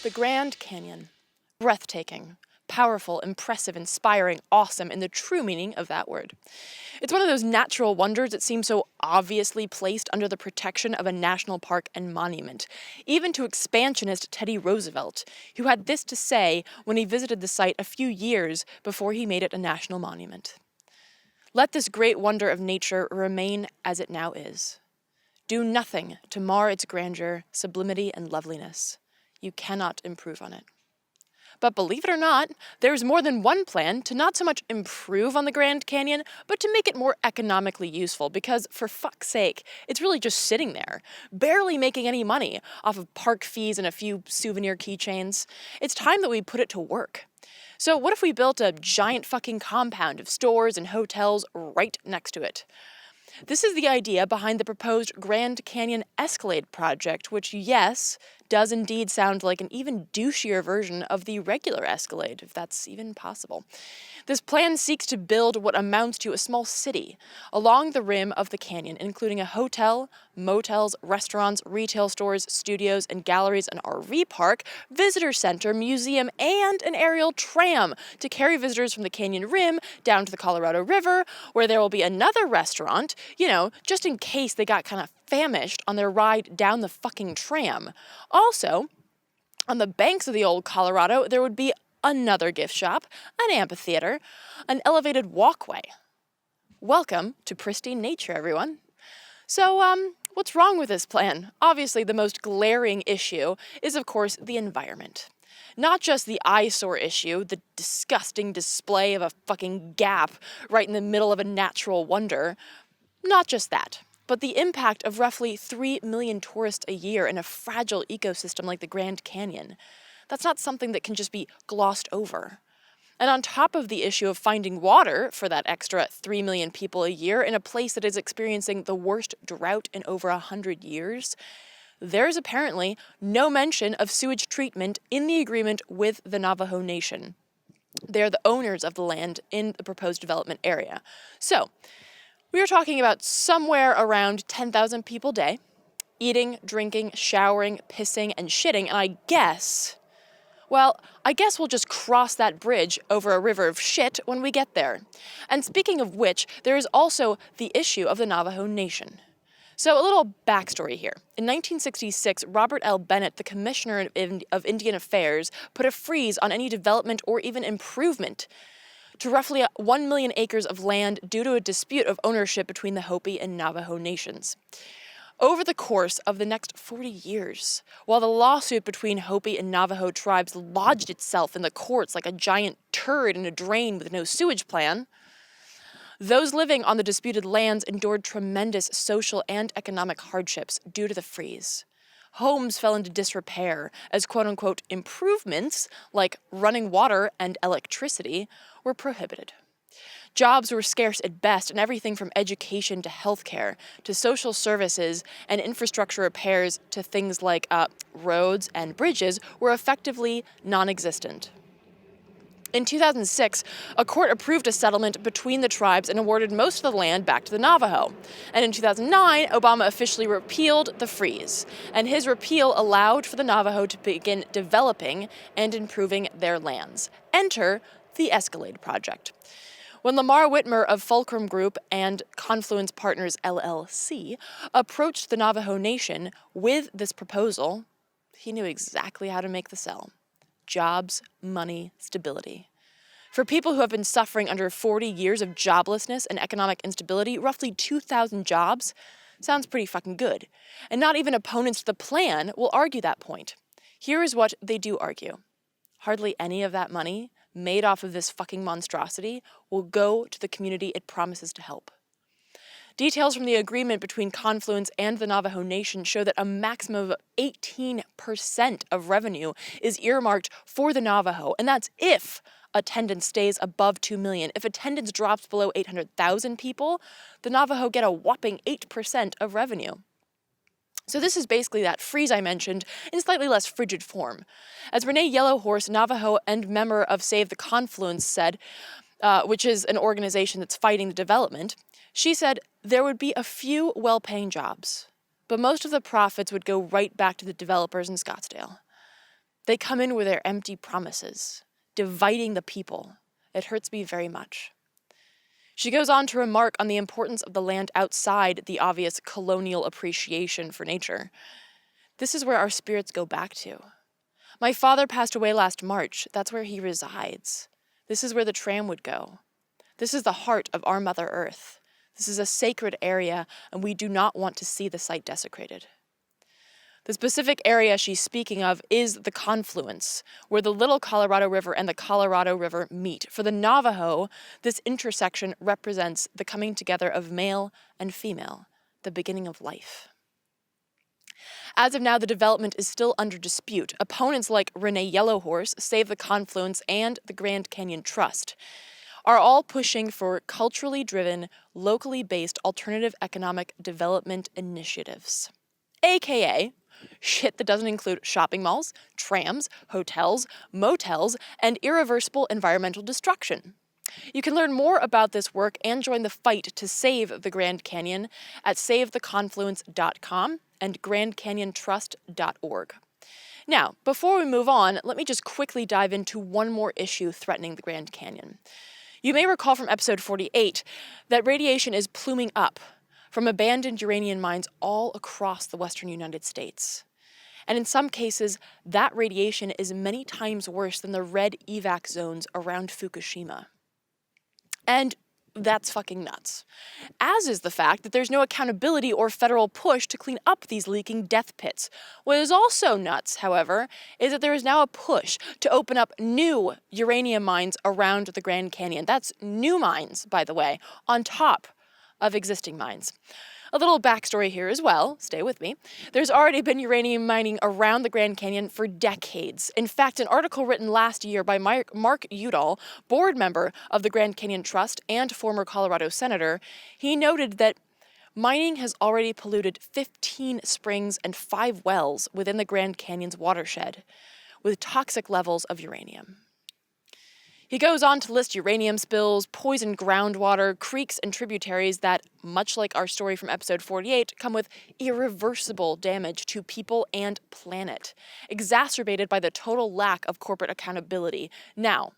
The Grand Canyon. Breathtaking, powerful, impressive, inspiring, awesome in the true meaning of that word. It's one of those natural wonders that seem so obviously placed under the protection of a national park and monument, even to expansionist Teddy Roosevelt, who had this to say when he visited the site a few years before he made it a national monument. Let this great wonder of nature remain as it now is. Do nothing to mar its grandeur, sublimity, and loveliness. You cannot improve on it. But believe it or not, there's more than one plan to not so much improve on the Grand Canyon, but to make it more economically useful, because for fuck's sake, it's really just sitting there, barely making any money off of park fees and a few souvenir keychains. It's time that we put it to work. So what if we built a giant fucking compound of stores and hotels right next to it? This is the idea behind the proposed Grand Canyon Escalade project, which, yes, does indeed sound like an even douchier version of the regular Escalade, if that's even possible. This plan seeks to build what amounts to a small city along the rim of the canyon, including a hotel, motels, restaurants, retail stores, studios and galleries, an RV park, visitor center, museum, and an aerial tram to carry visitors from the canyon rim down to the Colorado River, where there will be another restaurant, just in case they got kind of famished on their ride down the fucking tram. Also, on the banks of the old Colorado, there would be another gift shop, an amphitheater, an elevated walkway. Welcome to pristine nature, everyone. So, what's wrong with this plan? Obviously, the most glaring issue is, of course, the environment. Not just the eyesore issue, the disgusting display of a fucking gap right in the middle of a natural wonder. Not just that, but the impact of roughly 3 million tourists a year in a fragile ecosystem like the Grand Canyon. That's not something that can just be glossed over. And on top of the issue of finding water for that extra 3 million people a year in a place that is experiencing the worst drought in over 100 years, there's apparently no mention of sewage treatment in the agreement with the Navajo Nation. They're the owners of the land in the proposed development area. So, we are talking about somewhere around 10,000 people a day, eating, drinking, showering, pissing, and shitting, and I guess we'll just cross that bridge over a river of shit when we get there. And speaking of which, there is also the issue of the Navajo Nation. So a little backstory here. In 1966, Robert L. Bennett, the Commissioner of Indian Affairs, put a freeze on any development or even improvement to roughly 1 million acres of land due to a dispute of ownership between the Hopi and Navajo nations. Over the course of the next 40 years, while the lawsuit between Hopi and Navajo tribes lodged itself in the courts like a giant turd in a drain with no sewage plan, those living on the disputed lands endured tremendous social and economic hardships due to the freeze. Homes fell into disrepair as quote-unquote improvements, like running water and electricity, were prohibited. Jobs were scarce at best, and everything from education to healthcare to social services and infrastructure repairs to things like roads and bridges were effectively non-existent. In 2006, a court approved a settlement between the tribes and awarded most of the land back to the Navajo. And in 2009, Obama officially repealed the freeze, and his repeal allowed for the Navajo to begin developing and improving their lands. Enter the Escalade Project. When Lamar Whitmer of Fulcrum Group and Confluence Partners LLC approached the Navajo Nation with this proposal, he knew exactly how to make the sell. Jobs, money, stability. For people who have been suffering under 40 years of joblessness and economic instability, roughly 2,000 jobs sounds pretty fucking good. And not even opponents to the plan will argue that point. Here is what they do argue. Hardly any of that money made off of this fucking monstrosity will go to the community it promises to help. Details from the agreement between Confluence and the Navajo Nation show that a maximum of 18% of revenue is earmarked for the Navajo, and that's if attendance stays above 2 million. If attendance drops below 800,000 people, the Navajo get a whopping 8% of revenue. So this is basically that freeze I mentioned in slightly less frigid form. As Renee Yellowhorse, Navajo and member of Save the Confluence said, which is an organization that's fighting the development, she said there would be a few well-paying jobs, but most of the profits would go right back to the developers in Scottsdale. They come in with their empty promises, dividing the people. It hurts me very much. She goes on to remark on the importance of the land outside the obvious colonial appreciation for nature. This is where our spirits go back to. My father passed away last March. That's where he resides. This is where the tram would go. This is the heart of our Mother Earth. This is a sacred area, and we do not want to see the site desecrated. The specific area she's speaking of is the confluence, where the Little Colorado River and the Colorado River meet. For the Navajo, this intersection represents the coming together of male and female, the beginning of life. As of now, the development is still under dispute. Opponents like Renee Yellowhorse, Save the Confluence, and the Grand Canyon Trust are all pushing for culturally driven, locally based alternative economic development initiatives, aka shit that doesn't include shopping malls, trams, hotels, motels, and irreversible environmental destruction. You can learn more about this work and join the fight to save the Grand Canyon at savetheconfluence.com and grandcanyontrust.org. Now, before we move on, let me just quickly dive into one more issue threatening the Grand Canyon. You may recall from episode 48 that radiation is pluming up from abandoned uranium mines all across the western United States. And in some cases, that radiation is many times worse than the red evac zones around Fukushima. And that's fucking nuts. As is the fact that there's no accountability or federal push to clean up these leaking death pits. What is also nuts, however, is that there is now a push to open up new uranium mines around the Grand Canyon. That's new mines, by the way, on top of existing mines. A little backstory here as well, stay with me. There's already been uranium mining around the Grand Canyon for decades. In fact, an article written last year by Mark Udall, board member of the Grand Canyon Trust and former Colorado senator, he noted that mining has already polluted 15 springs and 5 wells within the Grand Canyon's watershed with toxic levels of uranium. He goes on to list uranium spills, poisoned groundwater, creeks, and tributaries that, much like our story from episode 48, come with irreversible damage to people and planet, exacerbated by the total lack of corporate accountability. Now,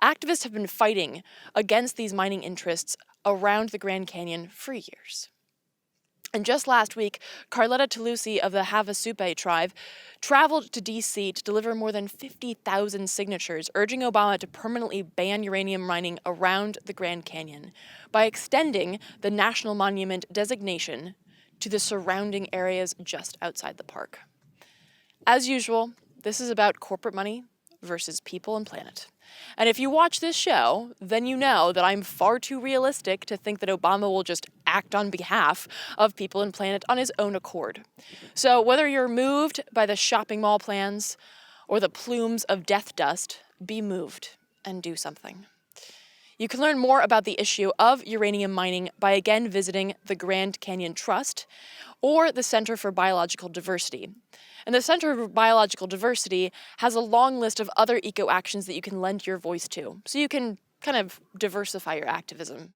activists have been fighting against these mining interests around the Grand Canyon for years. And just last week, Carletta Toulouse of the Havasupai tribe traveled to D.C. to deliver more than 50,000 signatures urging Obama to permanently ban uranium mining around the Grand Canyon by extending the National Monument designation to the surrounding areas just outside the park. As usual, this is about corporate money versus people and planet. And if you watch this show, then you know that I'm far too realistic to think that Obama will just act on behalf of people and planet on his own accord. So whether you're moved by the shopping mall plans or the plumes of death dust, be moved and do something. You can learn more about the issue of uranium mining by again visiting the Grand Canyon Trust or the Center for Biological Diversity. And the Center for Biological Diversity has a long list of other eco-actions that you can lend your voice to, so you can kind of diversify your activism.